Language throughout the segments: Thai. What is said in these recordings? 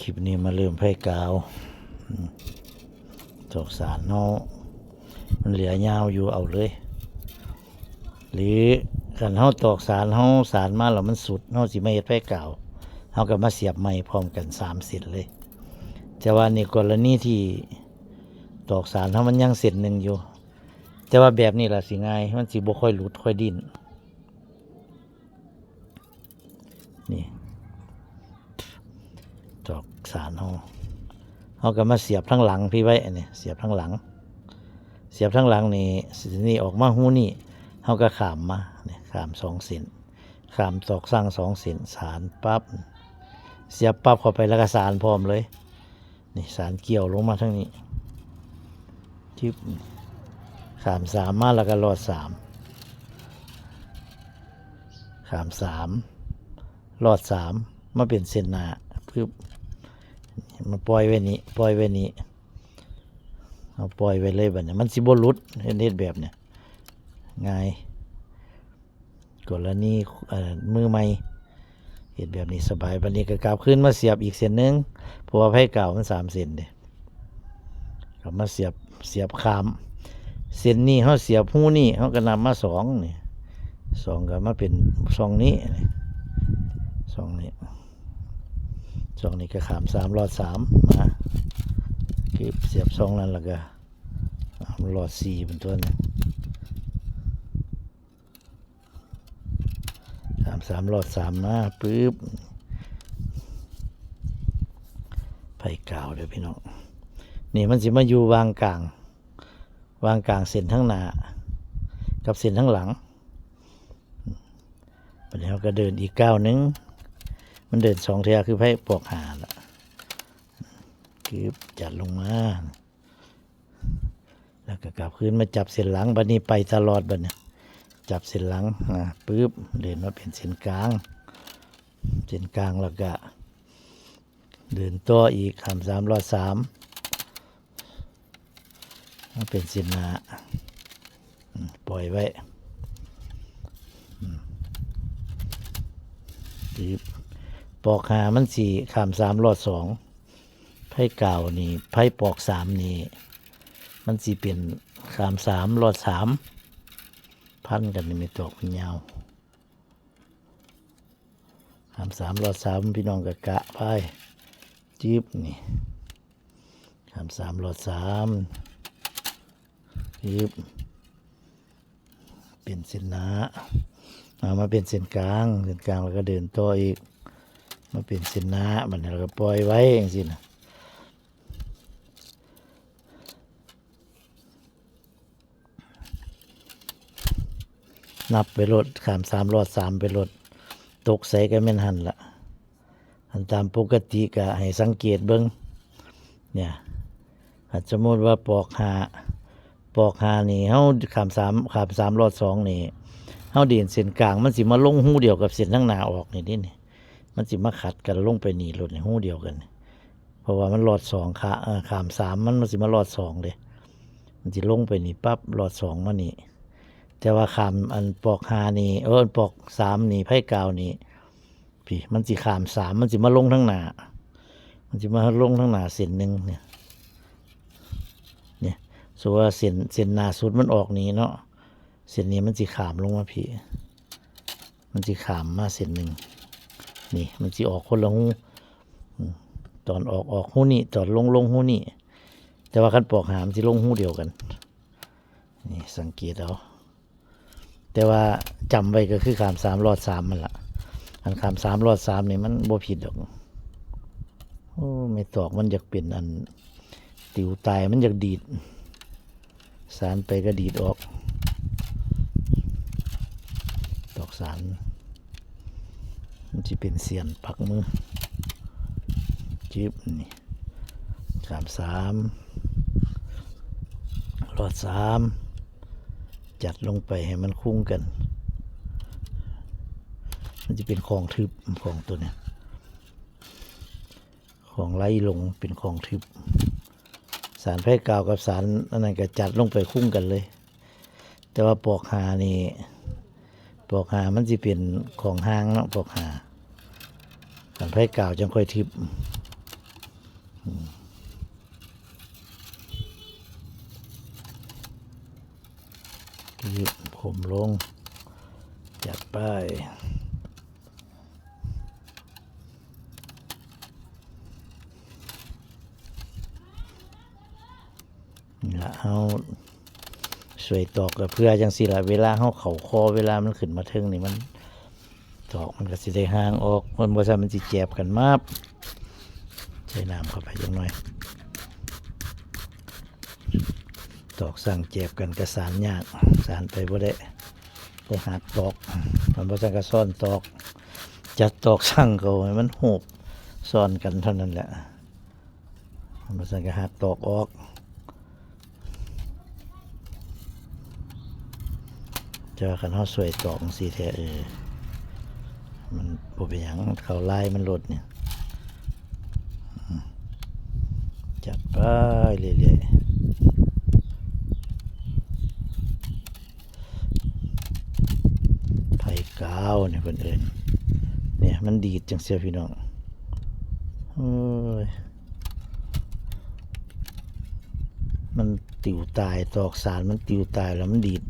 คลิปนี้มาเริ่มไพ่กาวตอกสารเนาะมันเหลือยาวอยู่เอาเลย หรือคันเฮาตอกสารมาแล้วมันสุดเฮาสิมาเฮ็ดไพ่กาวเฮาก็มาเสียบไม้พร้อมกัน3เส้นเลยแต่ว่านี่กรณีที่ตอกสารเฮามันยังเส้นหนึ่งอยู่แต่ว่าแบบนี้ล่ะสิง่ายมันสิบ่ค่อยหลุดค่อยดิ้นนี่ตอกสารเฮาก็มาเสียบทั้งหลังพี่ไว้อันนี้เสียบทั้งหลังนี่ออกมาหูนี่เฮาก็ขามมาเนี่ยขาม2เส้นขามตอกสร้าง2เส้นสารปั๊บเสียบปั๊บเข้าไปแล้วก็สารพร้อมเลยนี่สารเกี่ยวลงมาทั้งนี้ทิปขาม3มาแล้วก็รอด3ขาม3รอด3มาเป็นเส้นหน้าปึ๊บมาปล่อยไว้นี้เอาปล่อยไว้เลยแบบนี้มันสิบ่หลุดเฮ็ดแบบเนี้ยง่ายกรณีมือใหม่เฮ็ดแบบนี้สบายบัดนี้ก็กลับขึ้นมาเสียบอีกเส้นนึงเพราะว่าไผเก่ามัน3เส้นเด้กลับมาเสียบข้ามเส้นนี้เฮาเสียบหูนี่เฮาก็นำมา2นี่2ก็มาเป็น2นี้2นี้2นี้ก็ข้าม3รอด3มาเก็บเสียบ2นั่นแล้วก็รอด4เป็นตัวนึง3รอด3มาปึ๊บไผ่กาวเด้อพี่น้องนี่มันสิมาอยู่วางกลางเส้นทั้งหน้ากับเส้นทั้งหลังบัดนี้เราก็เดินอีกก้าวนึงมันเดิน2เทื่อคือไผ่ปอกหาละคือจัดลงมาแล้วก็กลับขึ้นมาจับเส้นหลังบัดนี้ไปตลอดบัดนี้จับเส้นหลังปึ๊บเดินมาเป็นเส้นกลางแล้วก็เดินต่ออีกขาม3รอด3มาเป็นเส้นหน้าปล่อยไว้ปึ๊บปอกหามัน4ขาม3รอด2ไพ่เก่านี่ไพ่ปอก3นี่มันสิเป็นขาม3รอด3พันกันนี่ไม่ตอกยาวขาม3รอด3พี่น้องกะไปจิ๊บนี่ขาม3รอด3จิ๊บเป็นเส้นหน้ามาเป็นเส้นกลางแล้วก็เดินต่ออีกมาเป็นเส้นหน้ามันเราก็ปล่อยไว้อย่างนี้นะนับไปรถขาม3รอด3ไปรถตกใส่ก็แม่นหันละอันตามปกติก็ให้สังเกตเบิ่งเนี่ยอาจสมมติว่าปอกหานี่เฮาขาม3รอด2นี่เฮาเดินเส้นกลางมันสิมาลงหูเดียวกับเส้นทั้งหน้าออกนี่มันสิมาขัดกันลงไปนี่รถนี่หูเดียวกันเพราะว่ามันรอด2ขาม3มันสิมารอด2เด้มันสิลงไปนี่ปั๊บรอด2มานี่แต่ว่าขามอันปอกหานี่ปอก3นี่ไพ่กาวนี่พี่มันสิขาม3มันสิมาลงทั้งหน้าเส้นนึงเนี่ยสมมุติว่าเส้นหน้าสุดมันออกนี้เนาะเส้นนี้มันสิขามลงมาพี่มันสิขามมาเส้นนึงนี่มันสิออกคนละหูตอนออกหูนี่ตอนลงหูนี่แต่ว่าคันปอกหามสิลงหูเดียวกันนี่สังเกตเอาแต่ว่าจำไว้ก็คือขาม3รอด3มันละอันขาม3รอด3นี่มันบ่ผิดดอกไม่ตอกมันอยากเป็นอันติวตายมันอยากดีดสารไปก็ดีดออกตอกสารมันจะเป็นเสียนปักมือจิ๊บนี่ขาม3รอด3จัดลงไปให้มันคุ้งกันมันจะเป็นของทึบของตัวเนี้ยของไล่ลงเป็นของทึบสารไผ่กาวกับสารอันนั้นก็จัดลงไปคุ้งกันเลยแต่ว่าปอกหามันจะเป็นของห้างเนาะปอกหา กันไผ่กาวจังค่อยทิบทิบผมลงจัดไปนี่ละเฮาสวยตอกกับเพื่อจังสิละเวลาเฮาเข่าคอเวลามันขึ้นมาเทิงนี่มันตอกมันก็สิได้ห่างออกมันบ่ซั่นมันสิแจบกันมาบใส่น้ำเข้าไปจังหน่อยตอกสั่งแจบกันกระสานยากสานไปบ่ได้ไปหักตอกมันบ่ซั่นก็ซ่อนตอกจัดตอกสั่งเขาให้มันโหบซ่อนกันเท่านั้นแหละมันบ่ซั่นก็หักตอกออกจะคันเฮาสวยตอกจังซี่แท้มันบ่เป็นหยังเข้าลายมันหลดเนี่ยจัดไปเรื่อยๆไผ่กาวเนี่ยเพิ่นเอิ้นเนี่ยมันดีดจังเสียพี่น้องโอ้ยมันติวตายตอกสารมันติวตายแล้วมันดีด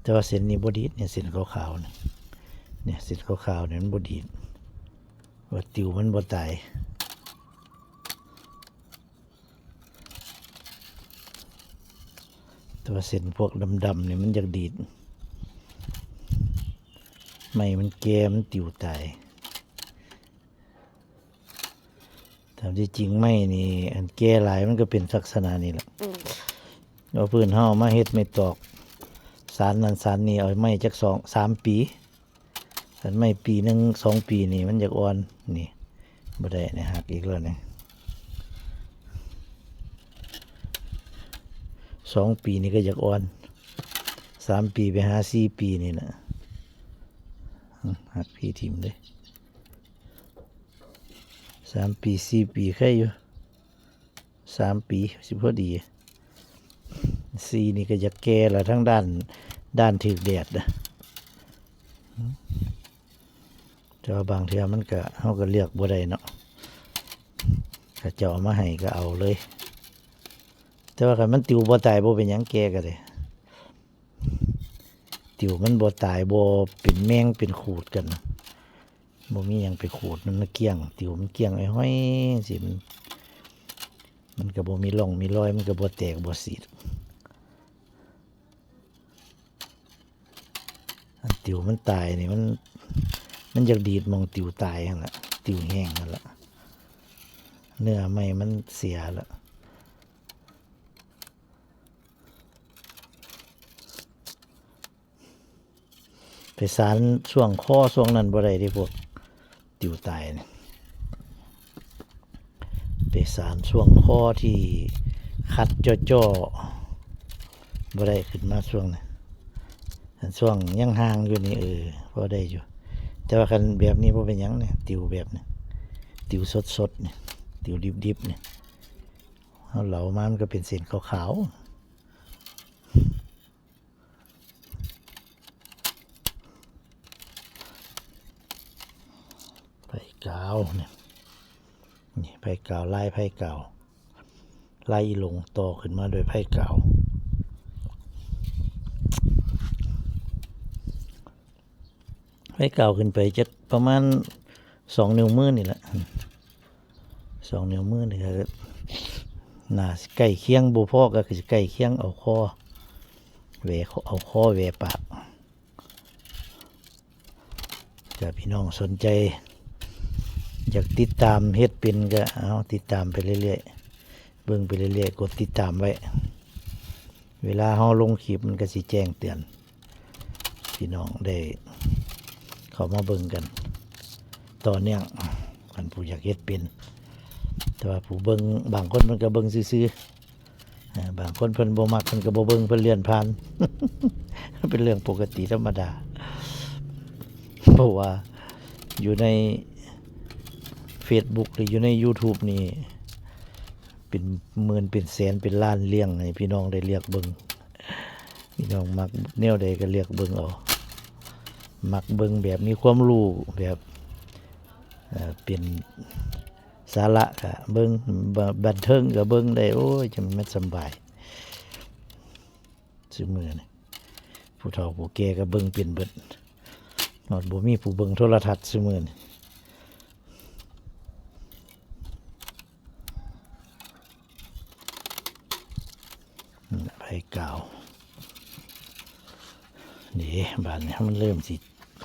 แต่ว่าเส้นนี้บดีดเนี่ยเส้นขาวๆเนี่ยเส้นขาวๆเนี่ยมันบดีดว่าติวมันบตายแต่ว่าเส้นพวกดำๆเนี่ยมันอยากดีดไม่มันแก่มันติวตายแต่ที่จริงไม่นี่อันแก่หลายมันก็เป็นลักษณะนี้แหละเอาพื้นเฮามาเฮ็ดไม่ตอกสารนั้นสารนี้เอาไม่จัก2-3 ปีสันไม่ปีหนึ่ง2 ปีนี่มันอยากอ่อนนี่บ่ได้เนี่ยหักอีกแล้วเนี่ย2 ปีนี่ก็อยากอ่อน3 ปีไปหา4 ปีนี่นะหักพี่ทิมเลย3 ปี4 ปีแค่อยู่3 ปีสิพอดี4นี่ก็จะแก่แล้วทั้งด้านถึกแดดนะแต่ว่าบางเทื่อมันก็เฮาก็เลือกบ่ได้เนาะถ้าเจ้าเอามาให้ก็เอาเลยแต่ว่าคันมันติวบ่ตายบ่เป็นหยังแก่ก็ได้ติวมันบ่ตายบ่เป็นแมงเป็นขูดกันบ่มีหยังไปขูดมันเกลี้ยงติวมันเกลี้ยงไอ้ห้อยสิมันก็บ่มีร่องมีรอยมันก็บ่แตกบ่สีดอันติวมันตายนี่มันอยากดีดมองติวตายนั่นล่ะติวแห้งนั่นล่ะเนื้อไม่มันเสียแล้วไปสารช่วงข้อช่วงนั้นบ่ได้ที่พวกติวตายนี่ไปสารช่วงข้อที่คัดจ่อๆบ่ได้ขึ้นมาช่วงนี้ช่วงยังห่างอยู่นี่พอได้อยู่แต่ว่าคันแบบนี้บ่เป็นหยังเนี่ยติวแบบนี้ติวสดๆเนี่ยติวดิบๆเนี่ยเอาเหลามามันก็เป็นเส้นขาวๆไผ่กาวเนี่ยนี่ไผ่กาวลายไผ่กาวไล่ลงต่อขึ้นมาโดยไผ่กาวไผ่กาวขึ้นไปจะประมาณ2 นิ้วมือนี่แหละ2 นิ้วมือนี่ก็น่าใกล้เคียงบ่พอก็คือใกล้เคียงเอาคอแหวเอาคอแหวปากถ้าพี่น้องสนใจอยากติดตามเฮ็ดเป็นก็เอาติดตามไปเรื่อยๆเบิ่งไปเรื่อยๆกดติดตามไว้เวลาเฮาลงคลิปมันก็สิแจ้งเตือนพี่น้องได้เข้ามาเบิ่งกันต่อเนื่องคันผู้อยากเฮ็ดเป็นแต่ว่าผู้เบิ่งบางคนมันก็เบิ่งซื่อๆบางคนเพิ่นบ่มักเพิ่นก็บ่เบิ่งเพิ่นเลื่อนผ่าน เป็นเรื่องปกติธรรมดาเพราะว่าอยู่ใน Facebook หรืออยู่ใน YouTube นี่เป็นหมื่นเป็นแสนเป็นล้านเลี้ยงให้พี่น้องได้เรียกเบิ่ง พี่น้องมักแนวใดก็เรียกเบิ่งเอามักเบิ่งแบบมีความรู้แบบเป็นสาระก็เบิ่งบันเทิงก็เบิ่งได้โอ้ยจะมันสำบายซุมื้อนี่ผู้เฒ่าผู้แก่ก็เบิ่งเป็นเบิดนอดบ่มีผู้เบิ่งโทรทัศน์ซุมื้อนี่ไผกาวนี่บ้านนี้มันเริ่มสิ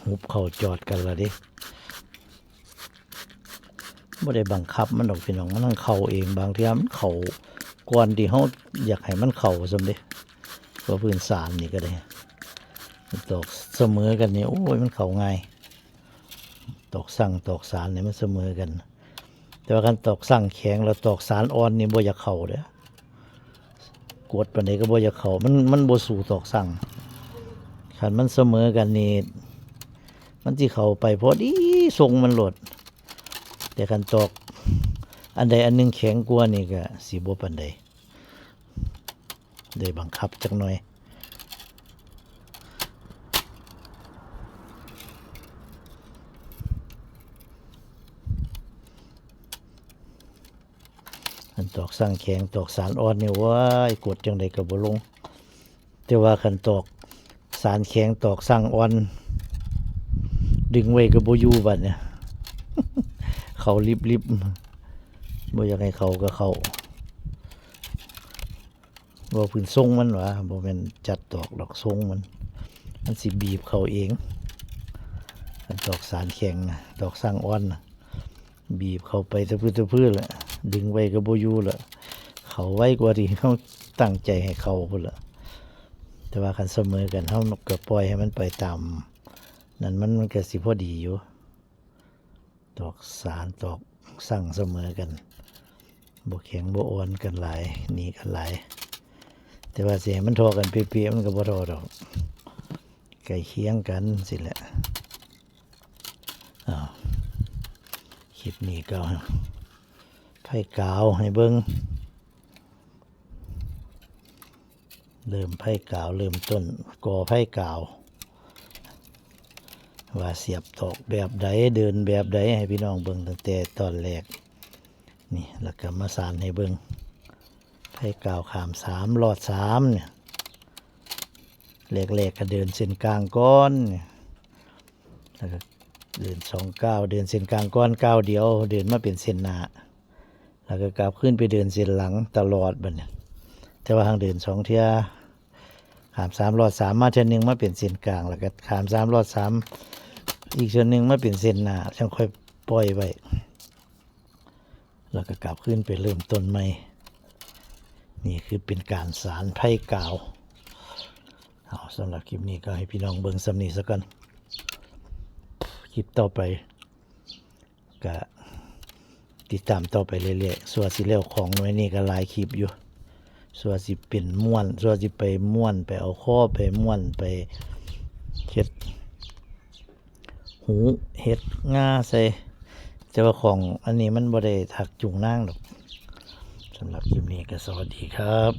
หุบเข้าจอดกันแล้วเด้บ่ได้บังคับมันดอกพี่น้องมันต้องเข้าเองบางเทีมันเข้าก่อนที่เฮาอยากให้มันเข้าซั่นเด้เพราะพื้นศาลนี่ก็ได้ตอกเสมอกันนี่โอ้ยมันเข้าง่ายตอกสั่งตอกสารนี่มันเสมอกันแต่ว่าการตอกสั่งแข็งแล้วตอกสารอ่อนนี่บ่อยากเข้าเด้อกดปานใดก็บ่อยากเข้ามันบ่สู้ตอกสั่งคันมันเสมอกันนี่มันสิเข้าไปพอดีทรงมันโหลดแต่คันตอกอันใดอันหนึงแข็งกว่านี่ก็สิบ่ปานใดได้บังคับจักหน่อยคันตอกสั่งแข็งตอกสารอ่อนนี่ว้ายกดจังใดก็บ่ลงแต่ว่าคันตอกสารแข็งตอกสั่งอ่อนดึงไว้ก็บ่อยู่บัดเนี่ย เขาลิบบ่อยากให้เขาก็เขาบ่พื้นทรงมันวะบ่แม่นจัดตอกดอกทรงมันสิบีบเขาเองคันตอกสารแข็งนะตอกสั่งอ่อนนะบีบเข้าไปตะพื้นแหละดึงไว้ก็บ่อยู่ละเขาไว้กว่าที่เขาตั้งใจให้เขาพุ่นละแต่ว่าคันเสมอกันเฮาก็ปล่อยให้มันไปตามนั่นมันก็สิพอดีอยู่ตอกสารตอกสั่งเสมอกันบ่แข็งบ่อ่อนกันหลายหนีกันหลายแต่ว่าสิให้มันทอกันเปียๆมันก็บ่ทอดอกใกล้เคียงกันสิแหละคลิปนี้ก็ไผ่กาวให้เบิ่งเริ่มไผ่กาวเริ่มต้นก่อไผ่กาวว่าเสียบตอกแบบใดเดินแบบใดให้พี่น้องเบิ่งตั้งแต่ตอนแรกนี่แล้วก็มาสานให้เบิ่งไผ่กาวขาม3หลอด3เนี่ยแรกๆก็เดินเส้นกลางก้อนแล้วก็เดิน2 ก้าวเดินเส้นกลางก้อนก้าวเดียวเดินมาเป็นเส้นหน้าแล้วก็กลับขึ้นไปเดินเส้นหลังตลอดบัดนี้แต่ว่าทางเดิน2เที่ยขาม3หลอด3มาเทื่อนึงมาเป็นเส้นกลางแล้วก็ขาม3หลอด3อีกเทื่อนึงมาเป็นเส้นหน้าจังค่อยปล่อยไว้แล้วก็กลับขึ้นไปเริ่มต้นใหม่นี่คือเป็นการสานไผ่กาวสำหรับคลิปนี้ก็ให้พี่น้องเบิ่งสำนีซะก่อนคลิปต่อไปก็ติดตามต่อไปเรื่อยๆส่วนสิแล้วของหน่วยนี้ก็หลายคลิปอยู่ส่วนสิเป็นม่วนส่วนสิไปม่วนไปเอาข้อไปม่วนไปเฮ็ดหูเฮ็ดง่าใส่แต่ว่าของอันนี้มันบ่ได้ถักจุงนางดอกสำหรับคลิปนี้ก็สวัสดีครับ